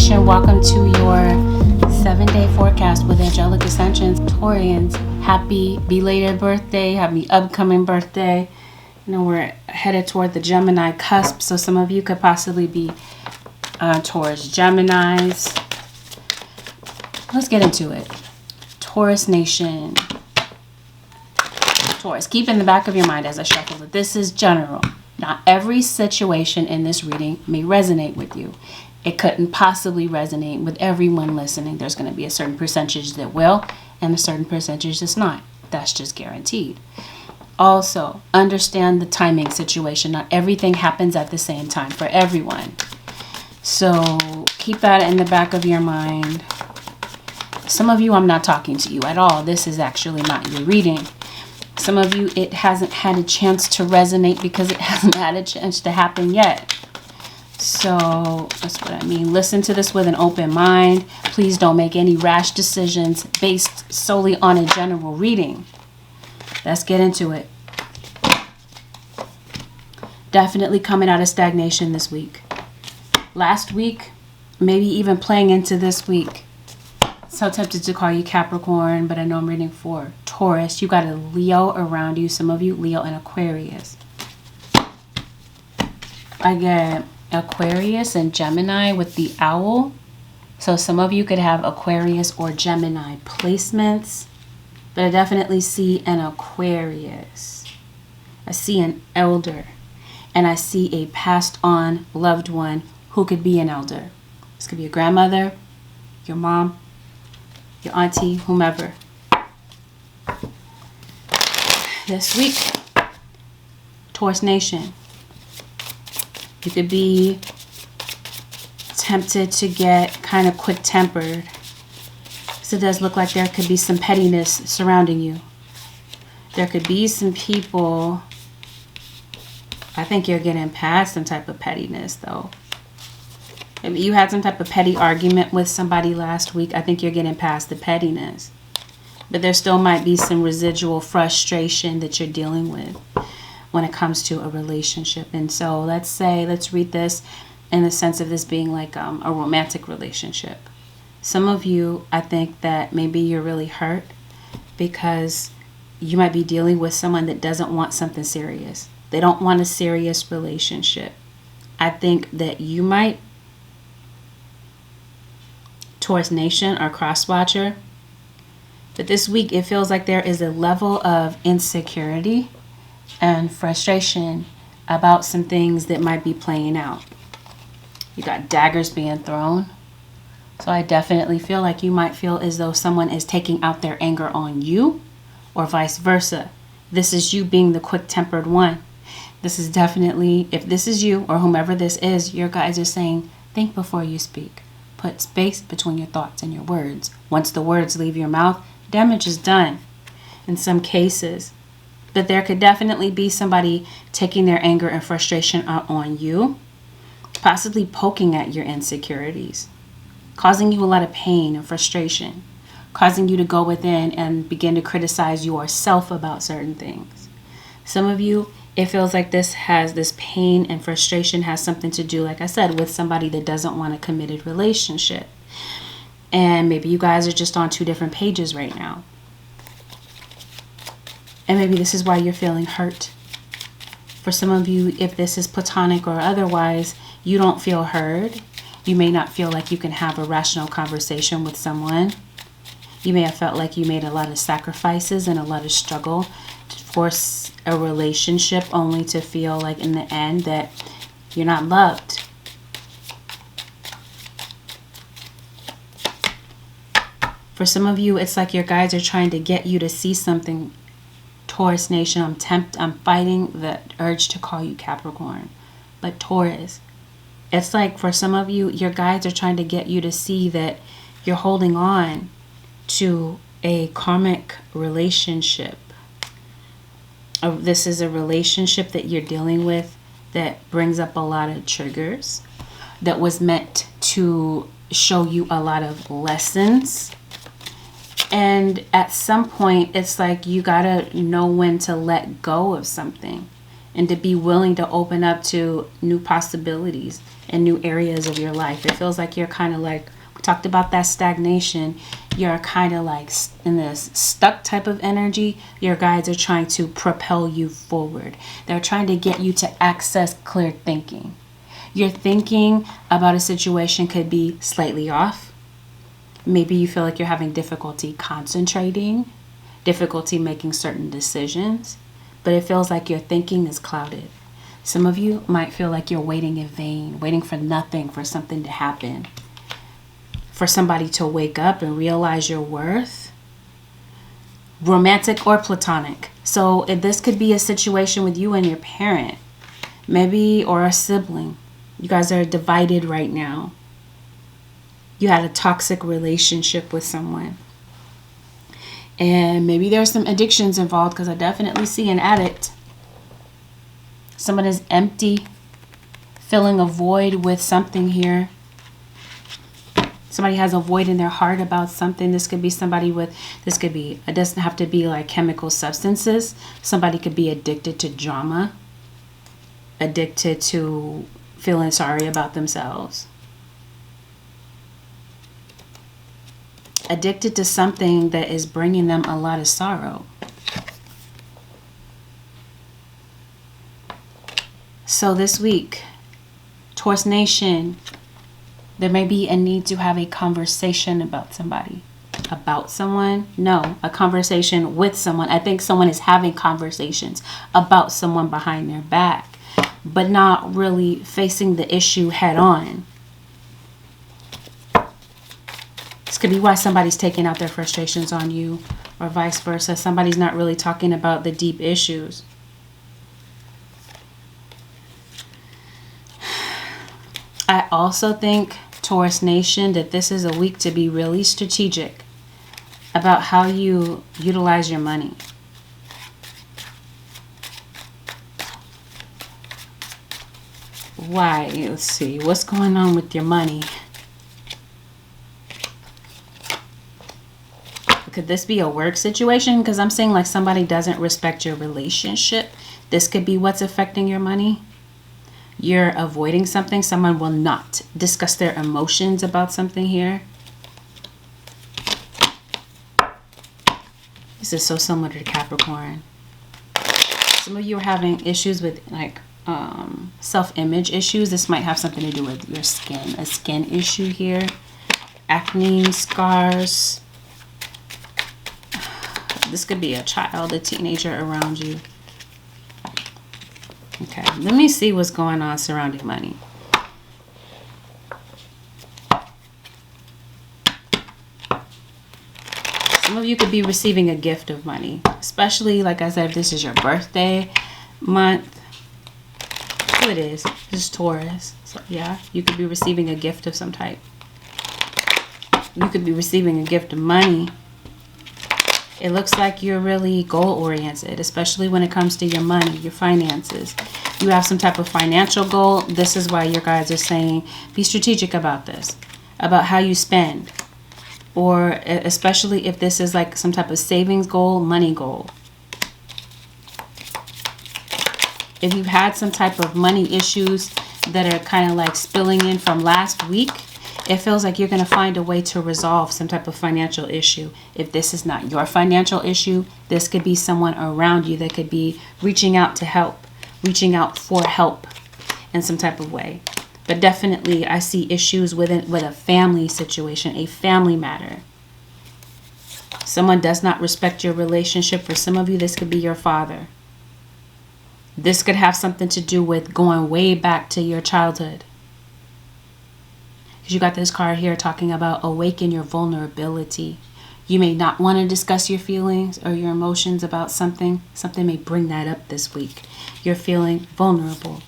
Nation, welcome to your 7-day forecast with Angelic Ascensions. Taurians, happy belated birthday, happy upcoming birthday. You know, we're headed toward the Gemini cusp, so some of you could possibly be Taurus Geminis. Let's get into it. Taurus Nation. Taurus, keep in the back of your mind as I shuffle that this is general. Not every situation in this reading may resonate with you. It couldn't possibly resonate with everyone listening. There's going to be a certain percentage that will and a certain percentage that's not. That's just guaranteed. Also, understand the timing situation. Not everything happens at the same time for everyone. So keep that in the back of your mind. Some of you, I'm not talking to you at all. This is actually not your reading. Some of you, it hasn't had a chance to resonate because it hasn't had a chance to happen yet. So that's what I mean. Listen to this with an open mind. Please don't make any rash decisions based solely on a general reading. Let's get into it. Definitely coming out of stagnation this week. Last week, maybe even playing into this week. So tempted to call you Capricorn, but I know I'm reading for Taurus. You got a Leo around you. Some of you, Leo and Aquarius. I get Aquarius and Gemini with the owl. So some of you could have Aquarius or Gemini placements. But I definitely see an Aquarius. I see an elder. And I see a passed on loved one who could be an elder. This could be your grandmother, your mom, your auntie, whomever. This week, Taurus Nation, you could be tempted to get kind of quick-tempered. So it does look like there could be some pettiness surrounding you. There could be some people, I think you're getting past some type of pettiness though. If you had some type of petty argument with somebody last week, I think you're getting past the pettiness. But there still might be some residual frustration that you're dealing with when it comes to a relationship. And so let's read this in the sense of this being like a romantic relationship. Some of you, I think that maybe you're really hurt because you might be dealing with someone that doesn't want something serious. They don't want a serious relationship. I think that you might, Taurus Nation or Crosswatcher, but this week it feels like there is a level of insecurity and frustration about some things that might be playing out. You got daggers being thrown. So I definitely feel like you might feel as though someone is taking out their anger on you or vice versa. This is you being the quick-tempered one. This is definitely, if this is you or whomever this is, your guys are saying, think before you speak. Put space between your thoughts and your words. Once the words leave your mouth, damage is done in some cases. But there could definitely be somebody taking their anger and frustration out on you, possibly poking at your insecurities, causing you a lot of pain and frustration, causing you to go within and begin to criticize yourself about certain things. Some of you, it feels like this pain and frustration has something to do, like I said, with somebody that doesn't want a committed relationship. And maybe you guys are just on two different pages right now. And maybe this is why you're feeling hurt. For some of you, if this is platonic or otherwise, you don't feel heard. You may not feel like you can have a rational conversation with someone. You may have felt like you made a lot of sacrifices and a lot of struggle to force a relationship only to feel like in the end that you're not loved. For some of you, it's like your guides are trying to get you to see something. Taurus Nation, I'm fighting the urge to call you Capricorn. But Taurus, it's like for some of you, your guides are trying to get you to see that you're holding on to a karmic relationship. This is a relationship that you're dealing with that brings up a lot of triggers, that was meant to show you a lot of lessons. And at some point, it's like you gotta know when to let go of something and to be willing to open up to new possibilities and new areas of your life. It feels like you're kind of like, we talked about that stagnation. You're kind of like in this stuck type of energy. Your guides are trying to propel you forward. They're trying to get you to access clear thinking. Your thinking about a situation could be slightly off. Maybe you feel like you're having difficulty concentrating, difficulty making certain decisions, but it feels like your thinking is clouded. Some of you might feel like you're waiting in vain, waiting for nothing, for something to happen, for somebody to wake up and realize your worth, romantic or platonic. So this could be a situation with you and your parent, maybe, or a sibling. You guys are divided right now. You had a toxic relationship with someone. And maybe there's some addictions involved, because I definitely see an addict. Someone is empty, filling a void with something here. Somebody has a void in their heart about something. This could be somebody with, it doesn't have to be like chemical substances. Somebody could be addicted to drama, addicted to feeling sorry about themselves, addicted to something that is bringing them a lot of sorrow. So this week, Taurus Nation, there may be a need to have a conversation about somebody. About someone? No, a conversation with someone. I think someone is having conversations about someone behind their back, but not really facing the issue head on. This could be why somebody's taking out their frustrations on you, or vice versa. Somebody's not really talking about the deep issues. I also think, Taurus Nation, that this is a week to be really strategic about how you utilize your money. Why? Let's see. What's going on with your money? Could this be a work situation? Because I'm saying like somebody doesn't respect your relationship. This could be what's affecting your money. You're avoiding something. Someone will not discuss their emotions about something here. This is so similar to Capricorn. Some of you are having issues with like self-image issues. This might have something to do with your skin. A skin issue here. Acne, scars. This could be a child, a teenager around you. Okay, let me see what's going on surrounding money. Some of you could be receiving a gift of money, especially, like I said, if this is your birthday month. Who it is? This is Taurus. So yeah, you could be receiving a gift of some type. You could be receiving a gift of money. It looks like you're really goal-oriented, especially when it comes to your money, your finances. You have some type of financial goal. This is why your guides are saying, be strategic about this, about how you spend. Or especially if this is like some type of savings goal, money goal. If you've had some type of money issues that are kind of like spilling in from last week, it feels like you're going to find a way to resolve some type of financial issue. If this is not your financial issue, this could be someone around you that could be reaching out to help, reaching out for help in some type of way. But definitely I see issues with a family situation, a family matter. Someone does not respect your relationship. For some of you, this could be your father. This could have something to do with going way back to your childhood. Because you got this card here talking about awaken your vulnerability. You may not want to discuss your feelings or your emotions about something. Something may bring that up this week. You're feeling vulnerable.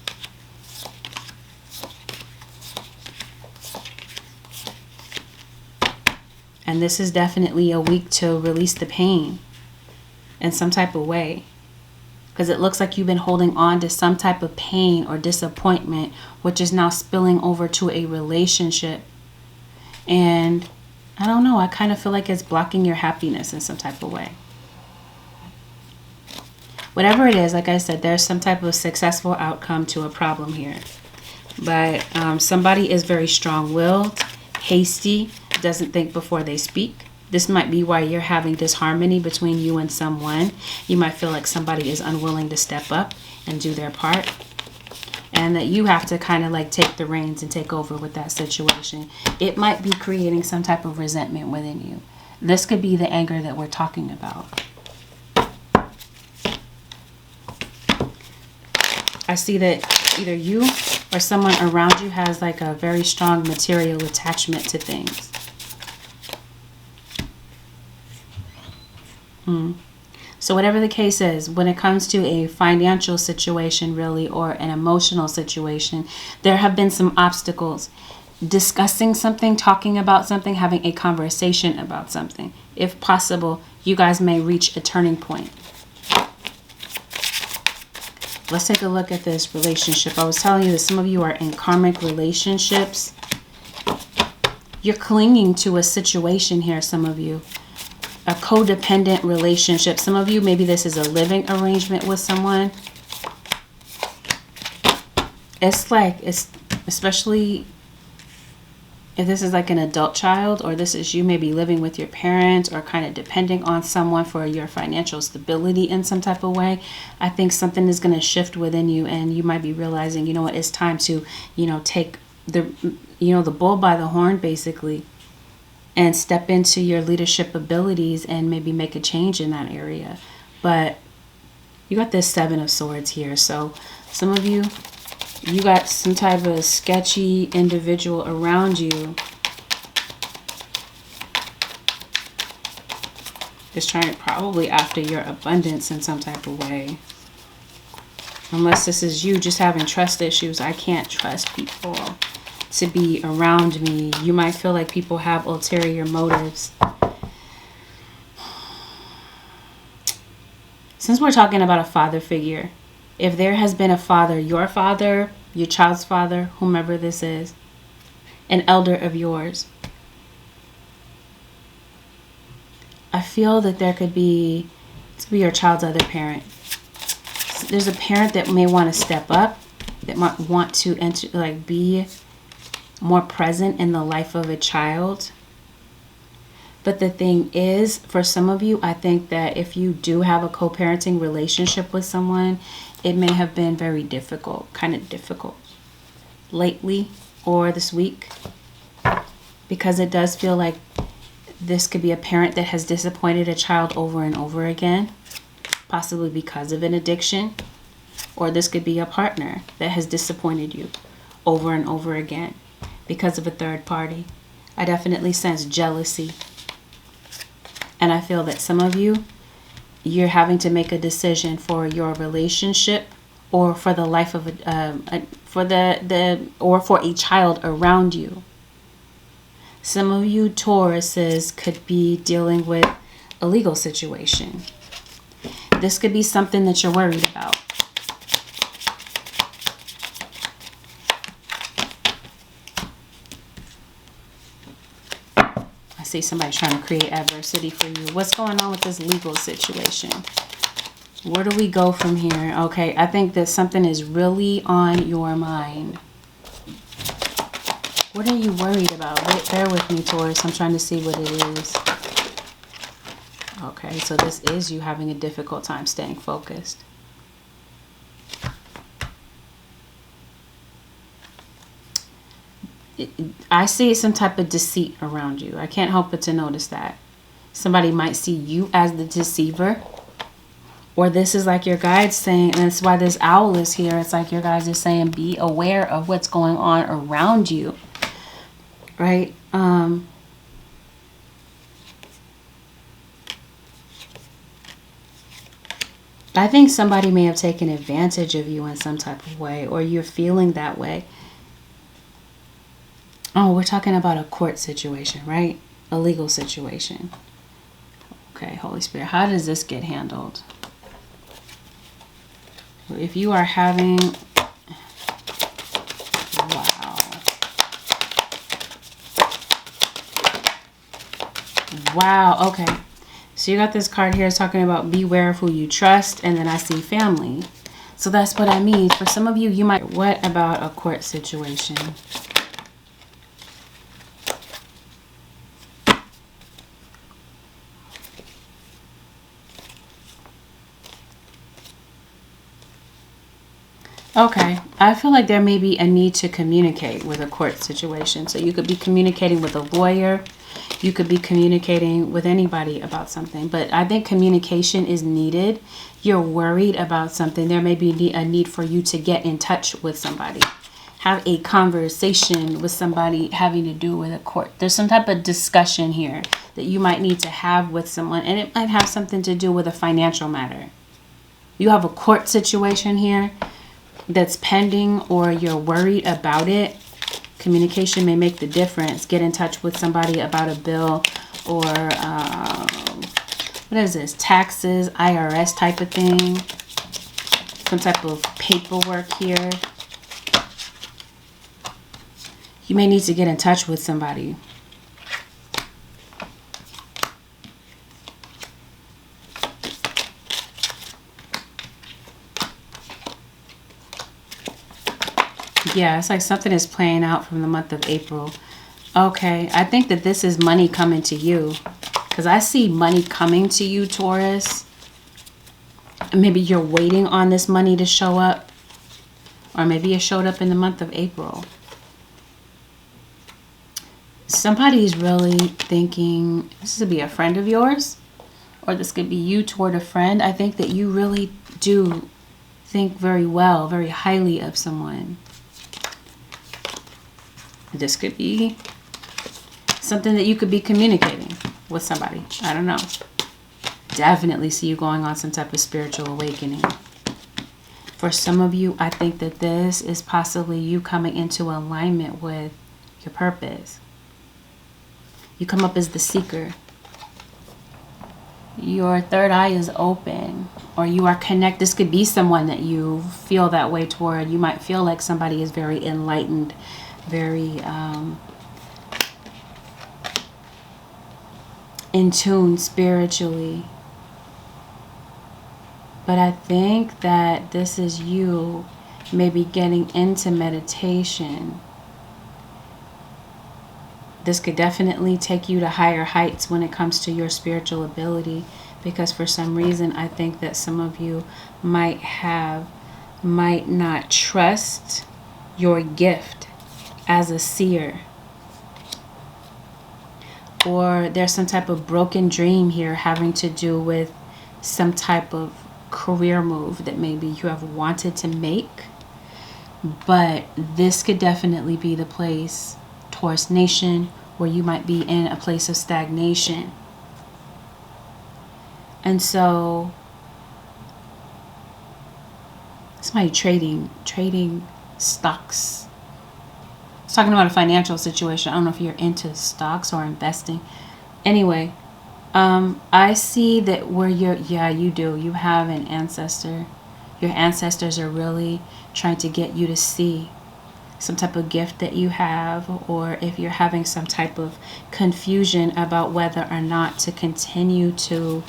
And this is definitely a week to release the pain in some type of way. Because it looks like you've been holding on to some type of pain or disappointment, which is now spilling over to a relationship. And I don't know, I kind of feel like it's blocking your happiness in some type of way. Whatever it is, like I said, there's some type of successful outcome to a problem here. But somebody is very strong-willed, hasty, doesn't think before they speak. This might be why you're having disharmony between you and someone. You might feel like somebody is unwilling to step up and do their part. And that you have to kind of like take the reins and take over with that situation. It might be creating some type of resentment within you. This could be the anger that we're talking about. I see that either you or someone around you has like a very strong material attachment to things. So whatever the case is, when it comes to a financial situation really, or an emotional situation, there have been some obstacles. Discussing something, talking about something, having a conversation about something. If possible, you guys may reach a turning point. Let's take a look at this relationship. I was telling you that some of you are in karmic relationships. You're clinging to a situation here, some of you. A codependent relationship. Some of you, maybe this is a living arrangement with someone. It's like, especially if this is like an adult child, or this is you maybe living with your parents or kind of depending on someone for your financial stability in some type of way. I think something is going to shift within you, and you might be realizing, you know what, it's time to, take the bull by the horn basically, and step into your leadership abilities and maybe make a change in that area. But you got this 7 of Swords here. So some of you, you got some type of sketchy individual around you is trying to probably after your abundance in some type of way. Unless this is you just having trust issues. I can't trust people to be around me. You might feel like people have ulterior motives. Since we're talking about a father figure, if there has been a father, your child's father, whomever this is, an elder of yours, I feel that there could be, to be your child's other parent. There's a parent that may want to step up, that might want to enter, like be more present in the life of a child. But the thing is, for some of you, I think that if you do have a co-parenting relationship with someone, it may have been very difficult, kind of difficult lately or this week, because it does feel like this could be a parent that has disappointed a child over and over again, possibly because of an addiction, or this could be a partner that has disappointed you over and over again because of a third party. I definitely sense jealousy. And I feel that some of you, you're having to make a decision for your relationship, or for the life of or for a child around you. Some of you Tauruses could be dealing with a legal situation. This could be something that you're worried about. I see somebody trying to create adversity for you. What's going on with this legal situation? Where do we go from here? Okay, I think that something is really on your mind. What are you worried about? Wait, bear with me, Taurus. I'm trying to see what it is. Okay, so this is you having a difficult time staying focused. I see some type of deceit around you. I can't help but to notice that. Somebody might see you as the deceiver. Or this is like your guides saying, and that's why this owl is here. It's like your guides are saying, be aware of what's going on around you. Right? I think somebody may have taken advantage of you in some type of way, or you're feeling that way. Oh, we're talking about a court situation, right? A legal situation. Okay, Holy Spirit, how does this get handled? If you are having... Wow, okay. So you got this card here talking about beware of who you trust, and then I see family. So that's what I mean. For some of you, you might, what about a court situation? Okay, I feel like there may be a need to communicate with a court situation. So you could be communicating with a lawyer. You could be communicating with anybody about something. But I think communication is needed. You're worried about something. There may be a need for you to get in touch with somebody. Have a conversation with somebody having to do with a court. There's some type of discussion here that you might need to have with someone. And it might have something to do with a financial matter. You have a court situation here that's pending, or you're worried about it. Communication may make the difference. Get in touch with somebody about a bill, or what is this? Taxes, IRS type of thing. Some type of paperwork here. You may need to get in touch with somebody. Yeah, it's like something is playing out from the month of April. Okay, I think that this is money coming to you. Because I see money coming to you, Taurus. Maybe you're waiting on this money to show up. Or maybe it showed up in the month of April. Somebody's really thinking, this could be a friend of yours. Or this could be you toward a friend. I think that you really do think very well, very highly of someone. This could be something that you could be communicating with somebody. I don't know. Definitely see you going on some type of spiritual awakening. For some of you, I think that this is possibly you coming into alignment with your purpose. You come up as the seeker. Your third eye is open, or you are connected. This could be someone that you feel that way toward. You might feel like somebody is very enlightened, very in tune spiritually. But I think that this is you maybe getting into meditation. This could definitely take you to higher heights when it comes to your spiritual ability, because for some reason I think that some of you might not trust your gift as a seer. Or there's some type of broken dream here having to do with some type of career move that maybe you have wanted to make. But this could definitely be the place, Taurus Nation, where you might be in a place of stagnation. And so somebody trading stocks. It's talking about a financial situation. I don't know if you're into stocks or investing. Anyway, I see that where you do. You have an ancestor. Your ancestors are really trying to get you to see some type of gift that you have, or if you're having some type of confusion about whether or not to continue to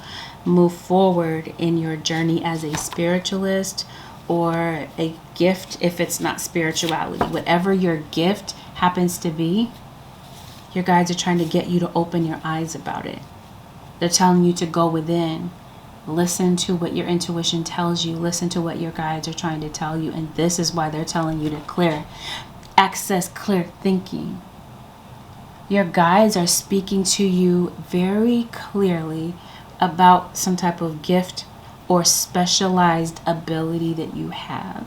move forward in your journey as a spiritualist or a gift, if it's not spirituality. Whatever your gift happens to be, your guides are trying to get you to open your eyes about it. They're telling you to go within. Listen to what your intuition tells you. Listen to what your guides are trying to tell you. And this is why they're telling you to access clear thinking. Your guides are speaking to you very clearly about some type of gift or specialized ability that you have.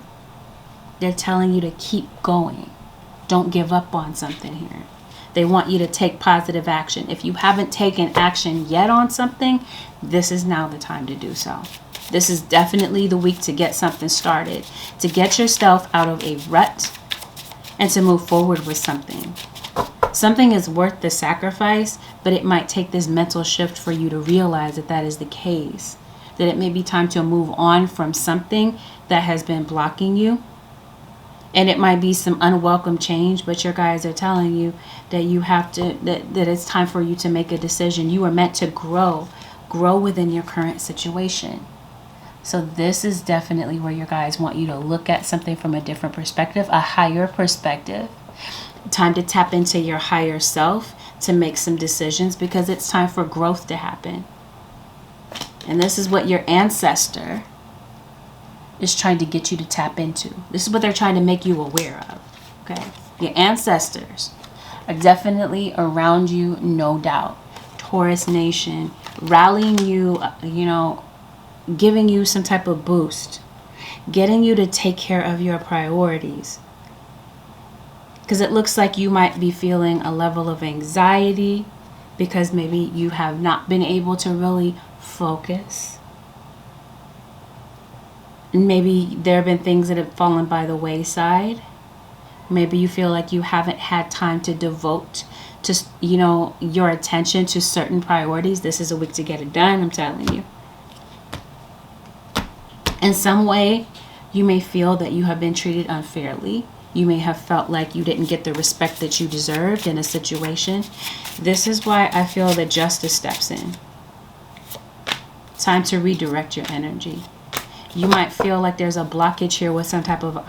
They're telling you to keep going. Don't give up on something here. They want you to take positive action. If you haven't taken action yet on something, this is now the time to do so. This is definitely the week to get something started, to get yourself out of a rut and to move forward with something. Something is worth the sacrifice, but it might take this mental shift for you to realize that that is the case, that it may be time to move on from something that has been blocking you. And it might be some unwelcome change, but your guides are telling you that you have to, that it's time for you to make a decision. You are meant to grow grow within your current situation. So this is definitely where your guys want you to look at something from a different perspective, a higher perspective. Time to tap into your higher self to make some decisions, because it's time for growth to happen. And this is what your ancestor is trying to get you to tap into. This is what they're trying to make you aware of. Okay? Your ancestors are definitely around you, no doubt. Taurus Nation, rallying you, giving you some type of boost, getting you to take care of your priorities. Because it looks like you might be feeling a level of anxiety because maybe you have not been able to really focus. Maybe there have been things that have fallen by the wayside. Maybe you feel like you haven't had time to devote to, your attention to certain priorities. This is a week to get it done, I'm telling you. In some way, you may feel that you have been treated unfairly. You may have felt like you didn't get the respect that you deserved in a situation. This is why I feel that justice steps in. Time to redirect your energy. You might feel like there's a blockage here with some type of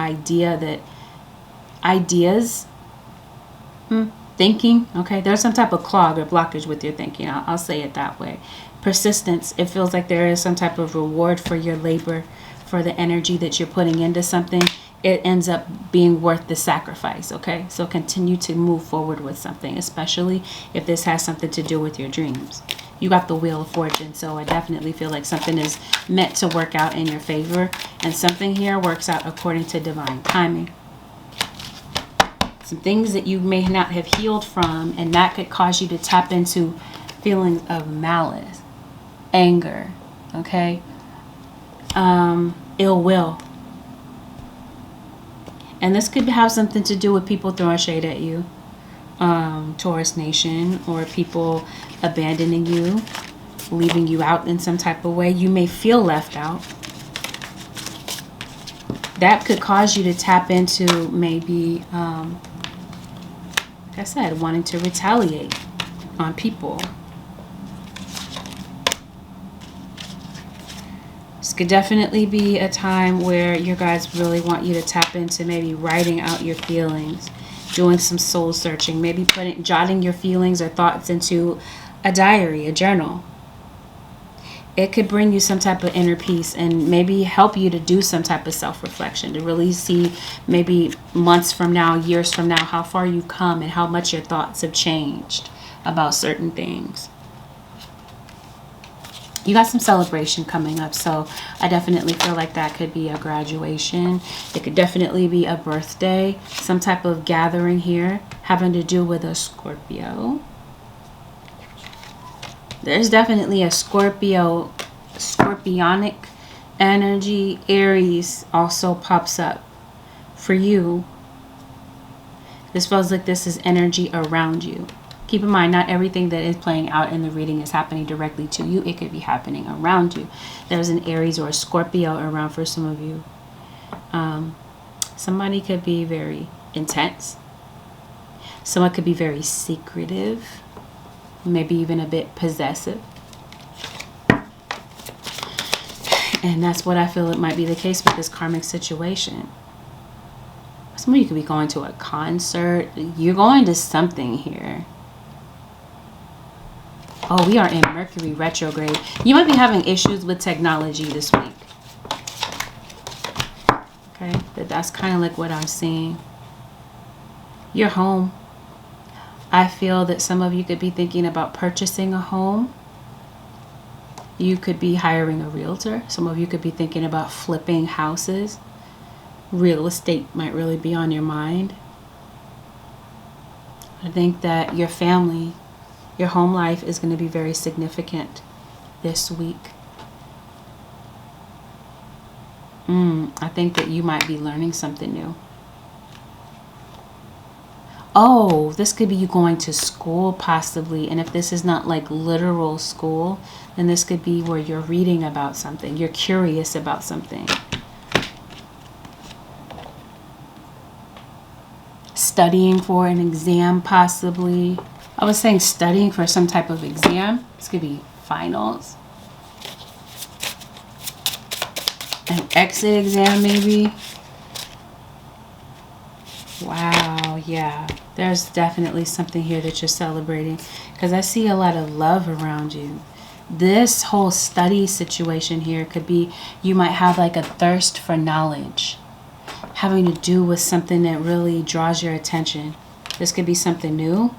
thinking. Okay, there's some type of clog or blockage with your thinking. I'll say it that way. Persistence. It feels like there is some type of reward for your labor, for the energy that you're putting into something. It ends up being worth the sacrifice. Okay, so continue to move forward with something, especially if this has something to do with your dreams. You got the Wheel of Fortune, so I definitely feel like something is meant to work out in your favor, and something here works out according to divine timing. Some things that you may not have healed from, and that could cause you to tap into feelings of malice, anger, okay, ill will. And this could have something to do with people throwing shade at you, Taurus Nation, or people abandoning you, leaving you out in some type of way. You may feel left out. That could cause you to tap into maybe, like I said, wanting to retaliate on people. This could definitely be a time where your guys really want you to tap into maybe writing out your feelings, doing some soul searching, maybe jotting your feelings or thoughts into a diary, a journal. It could bring you some type of inner peace and maybe help you to do some type of self-reflection, to really see maybe months from now, years from now, how far you've come and how much your thoughts have changed about certain things. You got some celebration coming up, so I definitely feel like that could be a graduation. It could definitely be a birthday, some type of gathering here having to do with a Scorpio. There's definitely a scorpionic energy. Aries also pops up for you. This feels like this is energy around you. Keep in mind, not everything that is playing out in the reading is happening directly to you. It could be happening around you. There's an Aries or a Scorpio around for some of you. Somebody could be very intense. Someone could be very secretive. Maybe even a bit possessive. And that's what I feel it might be the case with this karmic situation. Some of you could be going to a concert. You're going to something here. Oh, we are in Mercury retrograde. You might be having issues with technology this week. Okay, that's kind of like what I'm seeing. Your home. I feel that some of you could be thinking about purchasing a home. You could be hiring a realtor. Some of you could be thinking about flipping houses. Real estate might really be on your mind. I think that your family, your home life is going to be very significant this week. I think that you might be learning something new. Oh, this could be you going to school possibly. And if this is not like literal school, then this could be where you're reading about something. You're curious about something. Studying for an exam possibly. I was saying studying for some type of exam. This could be finals. An exit exam, maybe. Wow, yeah. There's definitely something here that you're celebrating, because I see a lot of love around you. This whole study situation here could be, you might have like a thirst for knowledge, having to do with something that really draws your attention. This could be something new.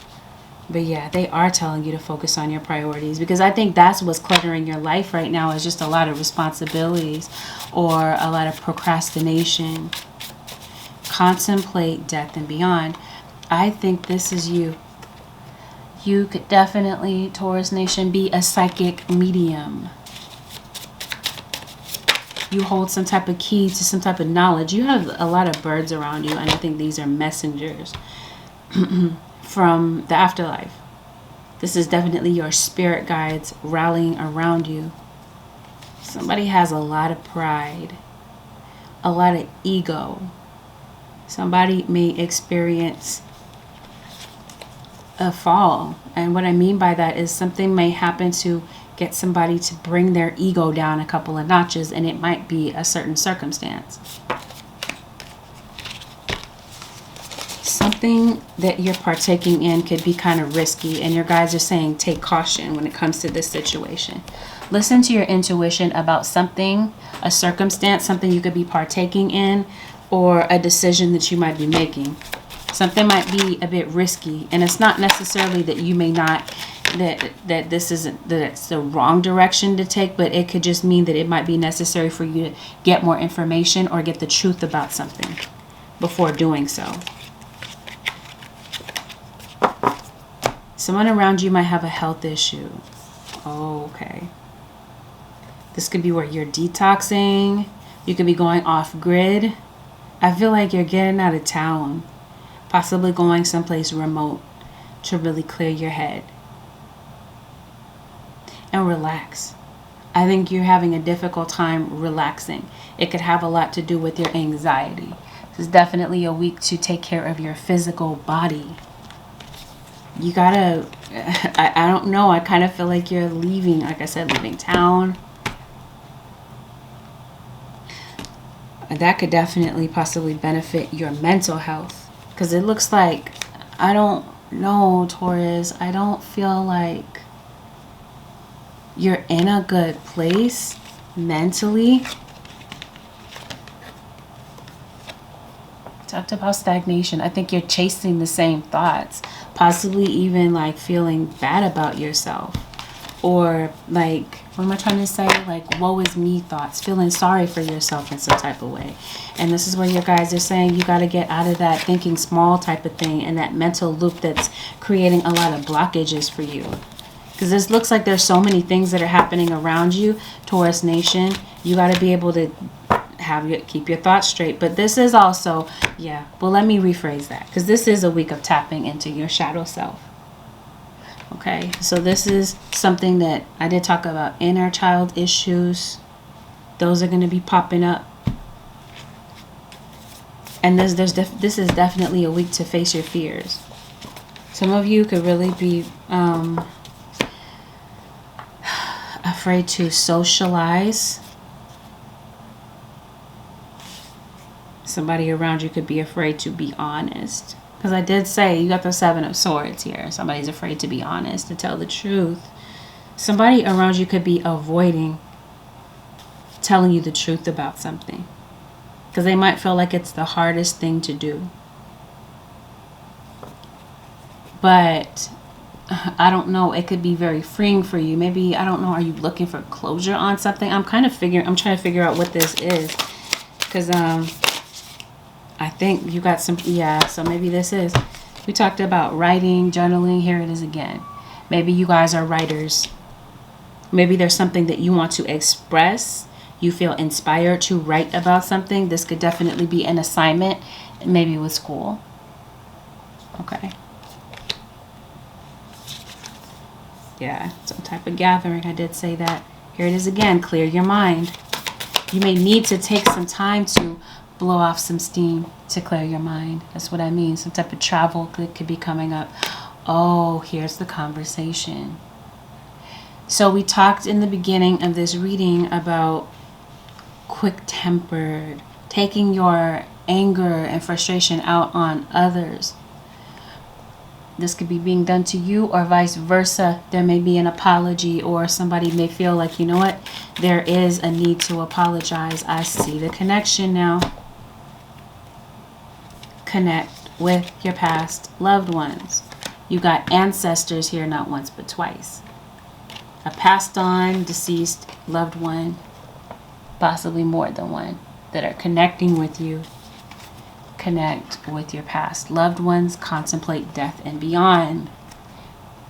But yeah, they are telling you to focus on your priorities, because I think that's what's cluttering your life right now, is just a lot of responsibilities or a lot of procrastination. Contemplate death and beyond. I think this is you. You could definitely, Taurus Nation, be a psychic medium. You hold some type of key to some type of knowledge. You have a lot of birds around you, and I think these are messengers from the afterlife. This is definitely your spirit guides rallying around you. Somebody has a lot of pride, a lot of ego. Somebody may experience a fall. And what I mean by that is something may happen to get somebody to bring their ego down a couple of notches, and it might be a certain circumstance. Something that you're partaking in could be kind of risky, and your guides are saying take caution when it comes to this situation. Listen to your intuition about something, a circumstance, something you could be partaking in, or a decision that you might be making. Something might be a bit risky, and it's not necessarily that you may not, that this isn't, that it's the wrong direction to take, but it could just mean that it might be necessary for you to get more information or get the truth about something before doing so. Someone around you might have a health issue. Oh, okay. This could be where you're detoxing. You could be going off grid. I feel like you're getting out of town, possibly going someplace remote to really clear your head and relax. I think you're having a difficult time relaxing. It could have a lot to do with your anxiety. This is definitely a week to take care of your physical body. You gotta, I don't know, I kind of feel like you're leaving, like I said, leaving town. That could definitely possibly benefit your mental health, because it looks like, I don't know, Taurus, I don't feel like you're in a good place mentally. Talked about stagnation. I think you're chasing the same thoughts, possibly even like feeling bad about yourself, or like, what am I trying to say? Like, woe is me thoughts, feeling sorry for yourself in some type of way. And this is where your guys are saying you got to get out of that thinking small type of thing and that mental loop that's creating a lot of blockages for you. Because this looks like there's so many things that are happening around you, Taurus Nation. You got to be able to keep your thoughts straight. But this is also, yeah, well, let me rephrase that, because this is a week of tapping into your shadow self. Okay, so this is something that I did talk about, inner child issues. Those are going to be popping up. And this is definitely a week to face your fears. Some of you could really be afraid to socialize. Somebody around you could be afraid to be honest. Because I did say, you got the Seven of Swords here. Somebody's afraid to be honest, to tell the truth. Somebody around you could be avoiding telling you the truth about something, because they might feel like it's the hardest thing to do. But I don't know, it could be very freeing for you. Maybe, I don't know, are you looking for closure on something? I'm trying to figure out what this is. Because I think you got some, yeah, so maybe this is, we talked about writing, journaling, here it is again. Maybe you guys are writers. Maybe there's something that you want to express. You feel inspired to write about something. This could definitely be an assignment, maybe with school. Okay. Yeah, some type of gathering. I did say that. Here it is again. Clear your mind. You may need to take some time to blow off some steam to clear your mind. That's what I mean. Some type of travel could be coming up. Oh, here's the conversation. So we talked in the beginning of this reading about quick-tempered, taking your anger and frustration out on others. This could be being done to you or vice versa. There may be an apology, or somebody may feel like, you know what, there is a need to apologize. I see the connection now. Connect with your past loved ones. You got ancestors here, not once but twice. A passed on, deceased loved one, possibly more than one, that are connecting with you. Connect with your past loved ones. Contemplate death and beyond.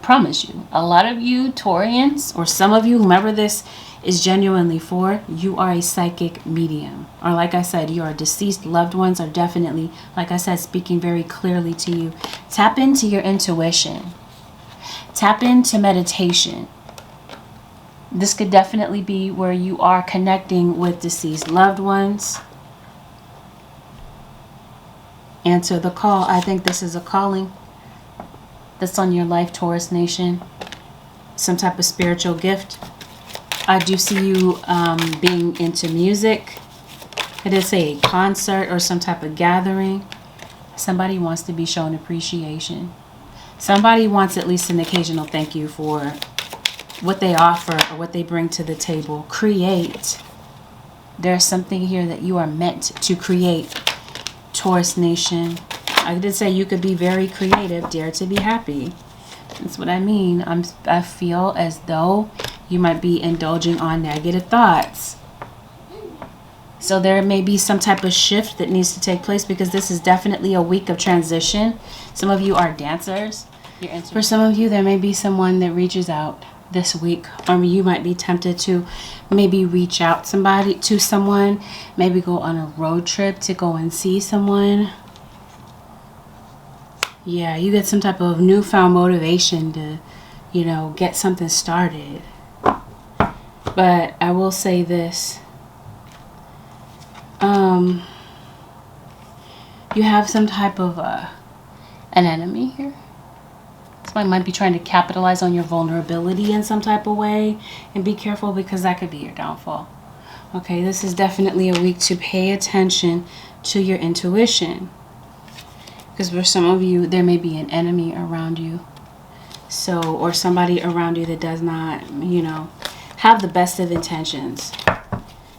Promise you, a lot of you Taurians, or some of you, whomever this is genuinely for, you are a psychic medium. Or like I said, your deceased loved ones are definitely, like I said, speaking very clearly to you. Tap into your intuition. Tap into meditation. This could definitely be where you are connecting with deceased loved ones. Answer the call. I think this is a calling that's on your life, Taurus Nation. Some type of spiritual gift. I do see you being into music. I did say a concert or some type of gathering. Somebody wants to be shown appreciation. Somebody wants at least an occasional thank you for what they offer or what they bring to the table. Create. There's something here that you are meant to create, Taurus Nation. I did say you could be very creative. Dare to be happy. That's what I mean. I feel as though you might be indulging on negative thoughts. So there may be some type of shift that needs to take place, because this is definitely a week of transition. Some of you are dancers. For some of you, there may be someone that reaches out this week, or you might be tempted to maybe reach out to someone, maybe go on a road trip to go and see someone. Yeah, you get some type of newfound motivation to, get something started. But I will say this. You have some type of an enemy here. Somebody might be trying to capitalize on your vulnerability in some type of way. And be careful, because that could be your downfall. Okay, this is definitely a week to pay attention to your intuition. Because for some of you, there may be an enemy around you. Or somebody around you that does not, have the best of intentions.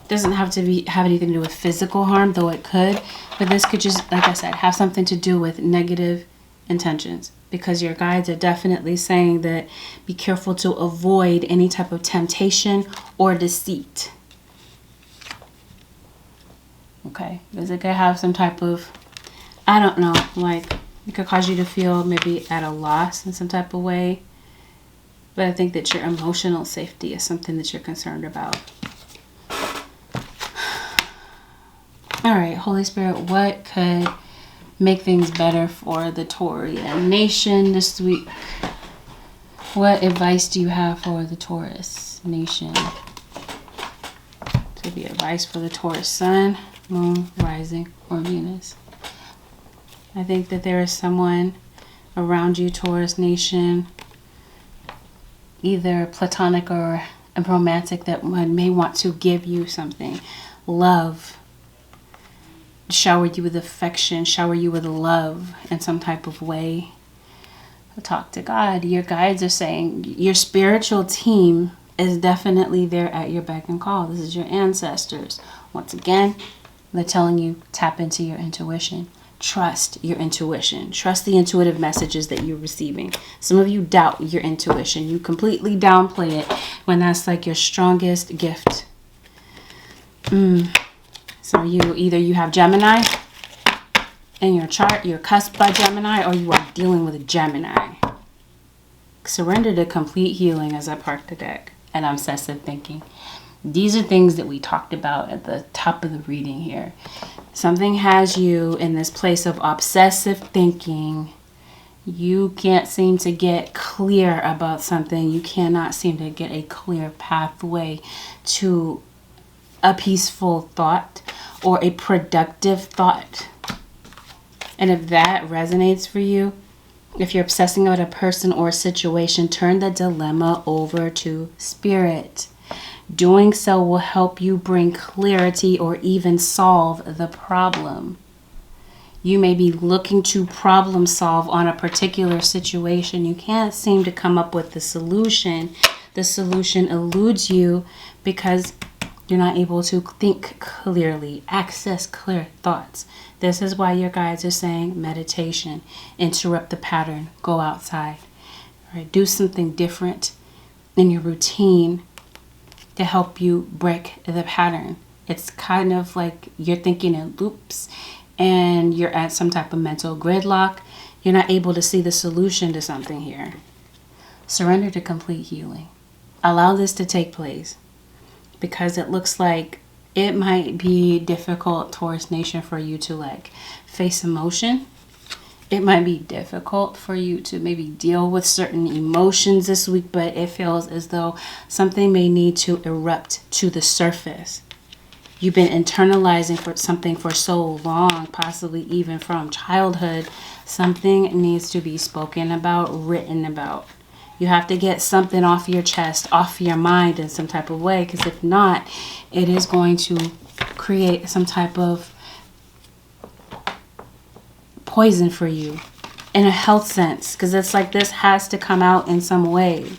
Doesn't have to have anything to do with physical harm, though it could. But this could just, like I said, have something to do with negative intentions. Because your guides are definitely saying that be careful to avoid any type of temptation or deceit. Okay, because it could have some type of, I don't know, like it could cause you to feel maybe at a loss in some type of way. But I think that your emotional safety is something that you're concerned about. All right, Holy Spirit, what could make things better for the Taurian Nation this week? What advice do you have for the Taurus Nation? To be advice for the Taurus Sun, Moon, Rising, or Venus. I think that there is someone around you, Taurus Nation, either platonic or romantic, that one may want to give you something. Love. Shower you with affection, shower you with love in some type of way. Talk to God. Your guides are saying your spiritual team is definitely there at your beck and call. This is your ancestors. Once again, they're telling you, tap into your intuition. Trust your intuition. Trust the intuitive messages that you're receiving. Some of you doubt your intuition. You completely downplay it when that's like your strongest gift. So you have Gemini in your chart, you're cusped by Gemini, or you are dealing with a Gemini. Surrender to complete healing as I park the deck and obsessive thinking. These are things that we talked about at the top of the reading here. Something has you in this place of obsessive thinking. You can't seem to get clear about something. You cannot seem to get a clear pathway to a peaceful thought or a productive thought. And if that resonates for you, if you're obsessing about a person or a situation, turn the dilemma over to Spirit. Doing so will help you bring clarity or even solve the problem. You may be looking to problem solve on a particular situation. You can't seem to come up with the solution. The solution eludes you because you're not able to think clearly, access clear thoughts. This is why your guides are saying meditation, interrupt the pattern, go outside, right? Do something different in your routine to help you break the pattern. It's kind of like you're thinking in loops and you're at some type of mental gridlock. You're not able to see the solution to something here. Surrender to complete healing. Allow this to take place, because it looks like it might be difficult, Taurus Nation, for you to like face emotion. It might be difficult for you to maybe deal with certain emotions this week, but it feels as though something may need to erupt to the surface. You've been internalizing for something for so long, possibly even from childhood. Something needs to be spoken about, written about. You have to get something off your chest, off your mind in some type of way, because if not, it is going to create some type of poison for you in a health sense, because it's like this has to come out in some way.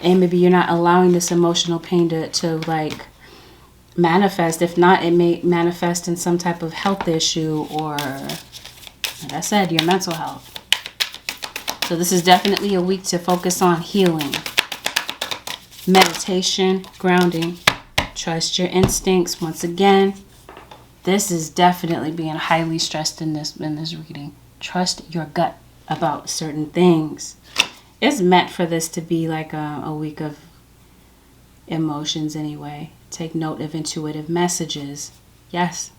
And maybe you're not allowing this emotional pain to like manifest. If not, it may manifest in some type of health issue or, like I said, your mental health. So this is definitely a week to focus on healing, meditation, grounding, trust your instincts. Once again, this is definitely being highly stressed in this reading. Trust your gut about certain things. It's meant for this to be like a week of emotions anyway. Take note of intuitive messages. Yes,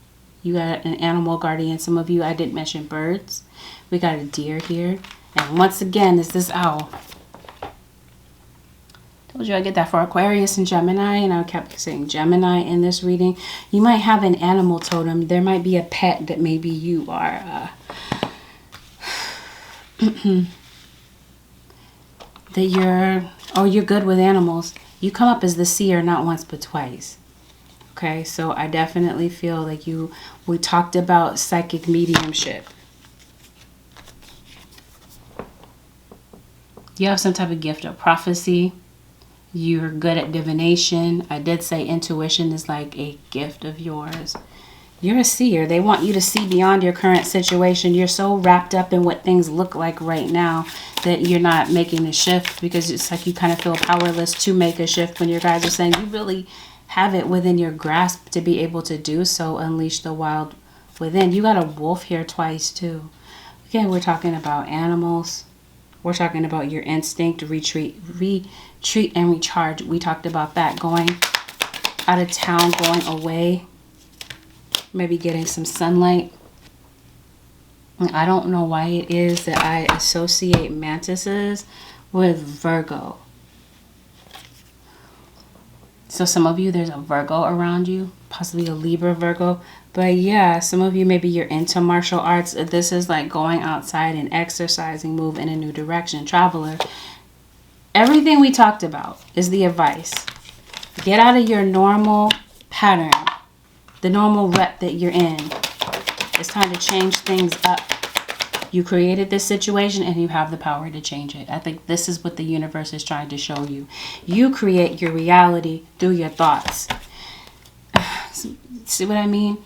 you got an animal guardian. Some of you, I didn't mention birds. We got a deer here. And once again, is this owl. Told you I get that for Aquarius and Gemini, and I kept saying Gemini in this reading. You might have an animal totem. There might be a pet that maybe you are you're good with animals. You come up as the seer not once but twice. Okay, so I definitely feel like we talked about psychic mediumship. You have some type of gift of prophecy. You're good at divination. I did say intuition is like a gift of yours. You're a seer. They want you to see beyond your current situation. You're so wrapped up in what things look like right now that you're not making a shift, because it's like you kind of feel powerless to make a shift when your guys are saying you really have it within your grasp to be able to do so. Unleash the wild within. You got a wolf here twice too. Again, we're talking about animals. We're talking about your instinct, retreat and recharge. We talked about that, going out of town, going away, maybe getting some sunlight. I don't know why it is that I associate mantises with Virgo. So some of you, there's a Virgo around you, possibly a Libra Virgo. But yeah, some of you, maybe you're into martial arts. This is like going outside and exercising, move in a new direction, traveler. Everything we talked about is the advice. Get out of your normal pattern, the normal rep that you're in. It's time to change things up. You created this situation and you have the power to change it. I think this is what the universe is trying to show you. You create your reality through your thoughts. See what I mean?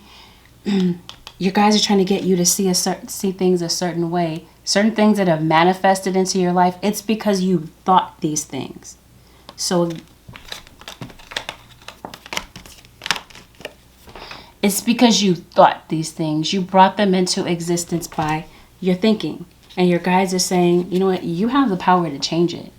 Your guys are trying to get you to see things a certain way. Certain things that have manifested into your life, it's because you thought these things. So it's because you thought these things. You brought them into existence by your thinking. And your guides are saying, you know what? You have the power to change it.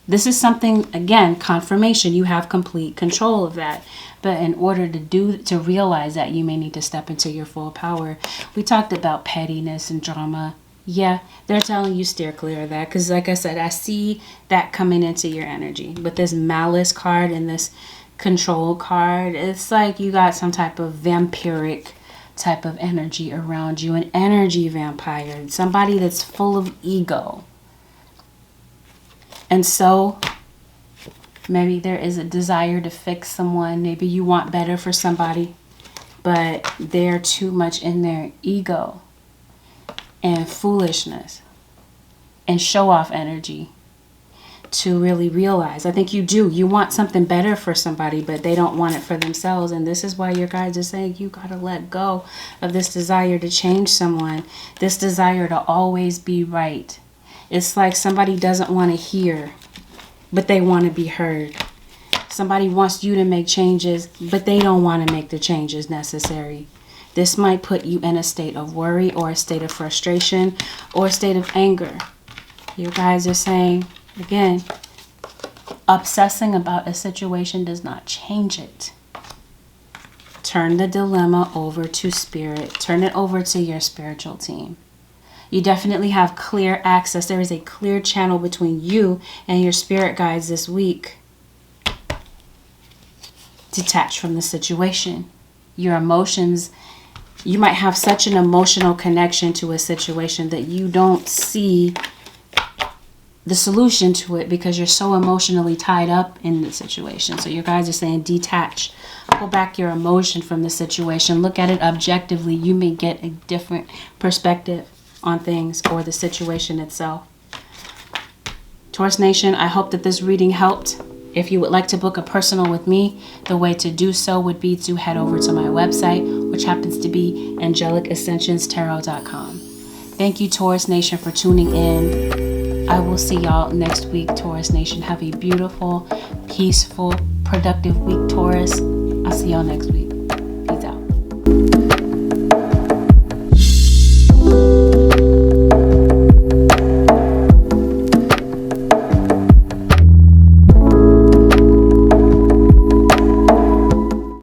This is something, again, confirmation. You have complete control of that. But in order to realize that, you may need to step into your full power. We talked about pettiness and drama. Yeah, they're telling you steer clear of that. Because like I said, I see that coming into your energy. With this malice card and this control card, it's like you got some type of vampiric type of energy around you. An energy vampire. Somebody that's full of ego. And so Maybe there is a desire to fix someone. Maybe you want better for somebody, but they're too much in their ego and foolishness and show-off energy to really realize. I think you do. You want something better for somebody, but they don't want it for themselves. And this is why your guides are saying you got to let go of this desire to change someone, this desire to always be right. It's like somebody doesn't want to hear, but they want to be heard. Somebody wants you to make changes, but they don't want to make the changes necessary. This might put you in a state of worry or a state of frustration or a state of anger. You guys are saying, again, obsessing about a situation does not change it. Turn the dilemma over to spirit. Turn it over to your spiritual team. You definitely have clear access. There is a clear channel between you and your spirit guides this week. Detach from the situation. Your emotions, you might have such an emotional connection to a situation that you don't see the solution to it because you're so emotionally tied up in the situation. So your guys are saying detach. Pull back your emotion from the situation. Look at it objectively. You may get a different perspective on things or the situation itself. Taurus Nation, I hope that this reading helped. If you would like to book a personal with me, the way to do so would be to head over to my website, which happens to be AngelicAscensionsTarot.com. Thank you, Taurus Nation, for tuning in. I will see y'all next week, Taurus Nation. Have a beautiful, peaceful, productive week, Taurus. I'll see y'all next week.